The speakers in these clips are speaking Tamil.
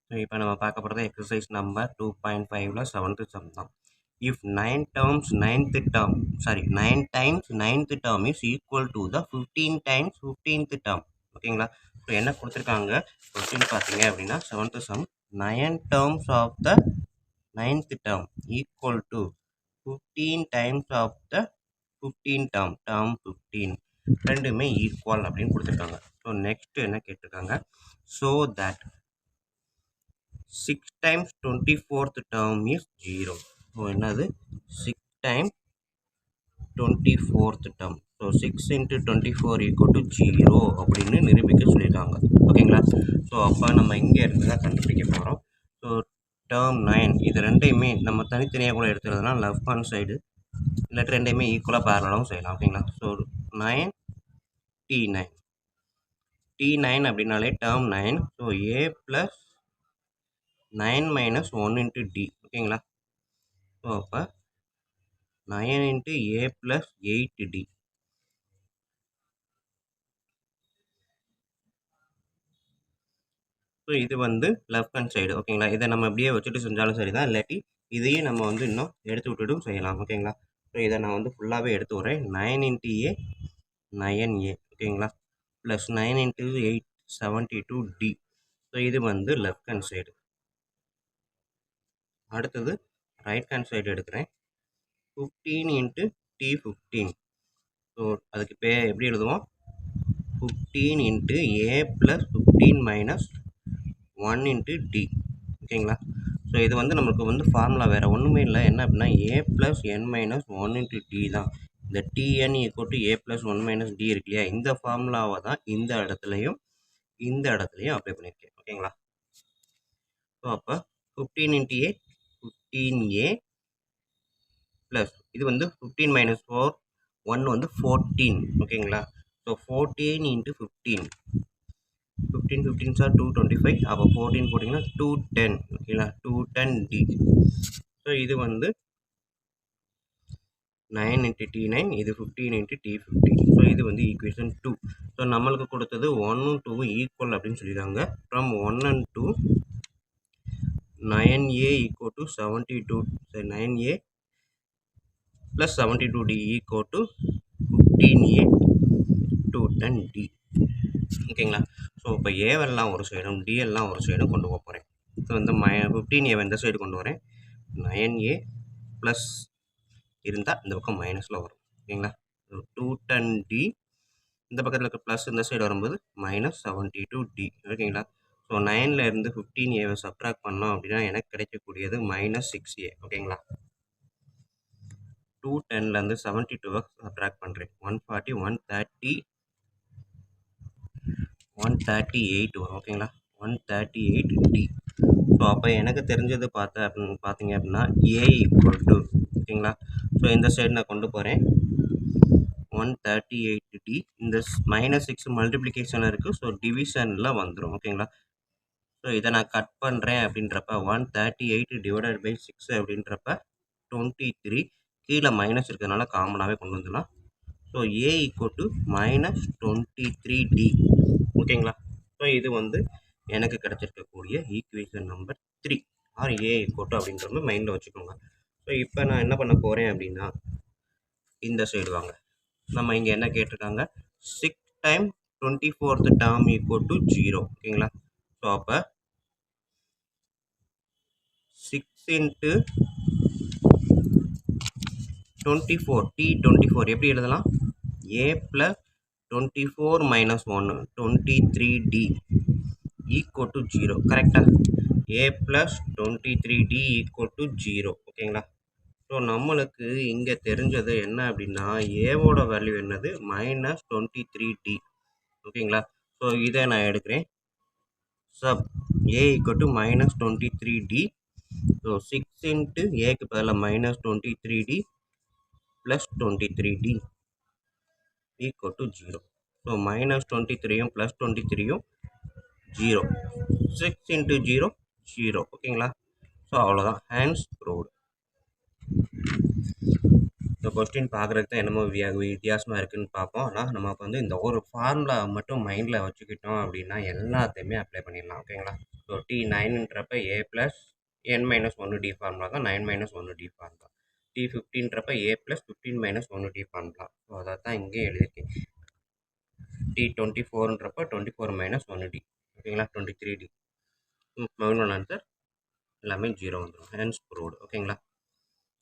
ஸோ இப்போ நம்ம பார்க்க போகிறது எக்ஸசைஸ் நம்பர் 2.5ல 7th சம் தான். If 9 terms 9th term, sorry 9 times 9th term is equal to the 15 times 15th term. ஓகேங்களா? ஸோ என்ன கொடுத்துருக்காங்க கொஸ்டின் பார்த்தீங்க அப்படின்னா 7th some 9 terms of the 9th term equal to 15 times of the 15 term, term 15 ரெண்டுமே ஈக்குவல் அப்படின்னு கொடுத்துருக்காங்க. ஸோ நெக்ஸ்ட் என்ன கேட்டிருக்காங்க, so that 6 times 24th term is 0. So என்னது 6 times 24th term. So 6 into 24 equal to 0 அப்படின்னு நிரூபிக்க சொல்லியிருக்காங்க. ஓகேங்களா? ஸோ அப்போ நம்ம இங்கே இருந்து தான் கண்டுபிடிக்க போகிறோம். ஸோ டேர்ம் 9 இது ரெண்டையுமே நம்ம தனித்தனியாக கூட எடுத்துக்கிறதுனா லெஃப்ட் ஹேண்ட் சைடு இல்லாட்டி ரெண்டையுமே ஈக்குவலாக பேரலாகவும் செய்யலாம். ஓகேங்களா? ஸோ 9 T9 T9 அப்படின்னாலே term 9. So A plus 9 minus 1 into D. ஓகேங்களா? ஸோ அப்போ 9 into A plus 8D. So இது வந்து லெஃப்ட் ஹேண்ட் சைடு. ஓகேங்களா? இதை நம்ம அப்படியே வச்சுட்டு செஞ்சாலும் சரி தான், இல்லாட்டி இதையும் நம்ம வந்து இன்னும் எடுத்து விட்டுட்டும் செய்யலாம். ஓகேங்களா? ஸோ இதை நான் வந்து ஃபுல்லாகவே எடுத்து வரேன். 9 into A 9A. ஓகேங்களா? Plus 9 into 8 72D. ஸோ இது வந்து லெஃப்ட் ஹேண்ட் சைடு. அடுத்தது ரைட் ஹேண்ட் சைடு எடுக்கிறேன். 15 into T15. ஸோ அதுக்கு எப்படி எழுதுவோம், 15 into A plus 15 minus 1 into D. ஓகேங்களா? ஸோ இது வந்து நம்மளுக்கு வந்து ஃபார்முலா வேறு ஒன்றுமே இல்லை. என்ன அப்படின்னா A plus N minus 1 into D தான். இந்த TN equal to A plus 1 minus D இருக்கு இல்லையா, இந்த ஃபார்முலாவை தான் இந்த இடத்துலையும் அப்ளை பண்ணியிருக்கேன். ஓகேங்களா? ஸோ அப்போ 15 into A 15A ப்ளஸ் இது வந்து 15 minus 4 1 வந்து 14. ஓகேங்களா? So 14 into 15 15 15s are 225. அப்போ 14 போட்டிங்கன்னா 210. ஓகேங்களா? 210D. ஸோ இது வந்து 9 into T9, இது 15 into T15. ஸோ இது வந்து ஈக்குவேஷன் 2. ஸோ நம்மளுக்கு கொடுத்தது 1ம் 2ம் ஈக்குவல் அப்படின்னு சொல்லியிருக்காங்க. From 1 and 2 9A equal to 72. So 9A plus 72D equal to 15A 210D. ஓகேங்களா? ஸோ இப்போ ஏவெல்லாம் ஒரு சைடும் டிஎல்லாம் ஒரு சைடும் கொண்டு போக போகிறேன். ஸோ வந்து 15A இந்த சைடு கொண்டு வரேன். 9A ப்ளஸ் இருந்தால் இந்த பக்கம் மைனஸில் வரும். ஓகேங்களா? 210D இந்த பக்கத்தில் இருக்க ப்ளஸ் இந்த சைடு வரும்போது மைனஸ் 72D. ஓகேங்களா? ஸோ 9ல் இருந்து 15Aவை சப்ட்ராக்ட் பண்ணோம் அப்படின்னா எனக்கு கிடைக்கக்கூடியது மைனஸ் 6A. ஓகேங்களா? 210லேருந்து 72வை சப்ட்ராக்ட் பண்ணுறேன். 140 130 138 வரும். ஓகேங்களா? 138D. ஸோ அப்போ எனக்கு தெரிஞ்சது பார்த்தீங்க அப்படின்னா A ஈக்குவல் டு, ஓகேங்களா? ஸோ இந்த சைடு நான் கொண்டு போகிறேன். 138D. இந்த மைனஸ் 6 மல்டிப்ளிகேஷன் இருக்குது. ஸோ டிவிஷனில் வந்துடும். ஓகேங்களா? ஸோ இதை நான் கட் பண்ணுறேன் அப்படின்றப்ப 138 டிவைடட் பை 6 அப்படின்றப்ப 23. கீழே மைனஸ் இருக்கிறதுனால காமனாகவே கொண்டு வந்துடலாம். So A equal to minus 23D. ஓகேங்களா? ஸோ இது வந்து எனக்கு கிடச்சிருக்கக்கூடிய equation number 3 or A equal to அப்படின்ற மாதிரி மைண்டில் வச்சுக்கோங்க. ஸோ இப்போ நான் என்ன பண்ண போகிறேன் அப்படின்னா இந்த சைடு வாங்க. நம்ம இங்கே என்ன கேட்டிருக்காங்க, 6 times 24th term equal to 0. ஓகேங்களா? ஸோ அப்போ 6 into 24 T24 எப்படி எழுதலாம், A plus 24 minus 1 23D equal to 0. கரெக்டாக? A plus 23D equal to 0. ஓகேங்களா? ஸோ நம்மளுக்கு இங்கே தெரிஞ்சது என்ன அப்படின்னா ஏவோட வேல்யூ என்னது, மைனஸ் 23D. ஓகேங்களா? ஸோ இதை நான் எடுக்கிறேன். Sub A equal to minus 23D. So 6 into Aக்கு பதிலாக minus 23D plus 23D equal to 0. So minus 23யும் ப்ளஸ் 23யும் 0. 6 into 0 0. ஓகேங்களா? ஸோ அவ்வளோதான், hence proved. So so question பார்க்குறதுக்கு தான் என்னமோ வித்தியாசமாக இருக்குதுன்னு பார்ப்போம். ஆனால் நமக்கு வந்து இந்த ஒரு ஃபார்முலா மட்டும் மைண்டில் வச்சுக்கிட்டோம் அப்படின்னா எல்லாத்தையுமே அப்ளை பண்ணிடலாம். ஓகேங்களா? ஸோ T9ன்றப்ப A ப்ளஸ் n-1D ஃபார்முலா தான் 9-1D ஃபார்முலா. T15ன்றப்ப A plus 15-1D formula. So அதை தான் இங்கே எழுதியிருக்கேன். T24ன்றப்ப 24-1D. ஓகேங்களா? 23D. ஃபைனல் ஆன்சர் எல்லாமே 0 வந்துடும். Hence proved. ஓகேங்களா?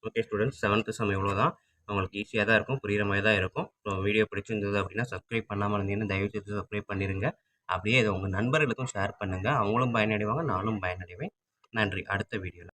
ஓகே ஸ்டூடெண்ட்ஸ், 7th சம் இவ்வளோ தான். உங்களுக்கு ஈஸியாக தான் இருக்கும், புரிகிற மாதிரி தான் இருக்கும். ஸோ வீடியோ பிடிச்சிருந்தது அப்படின்னா சப்ஸ்கிரைப் பண்ணாமல் இருந்தீங்கன்னா தயவுசெய்து சப்ஸ்கிரைப் பண்ணிடுங்க. அப்படியே இதை உங்கள் நண்பர்களுக்கும் ஷேர் பண்ணுங்கள். அவங்களும் பயனடைவாங்க, நானும் பயனடைவேன். நன்றி. அடுத்த வீடியோவில்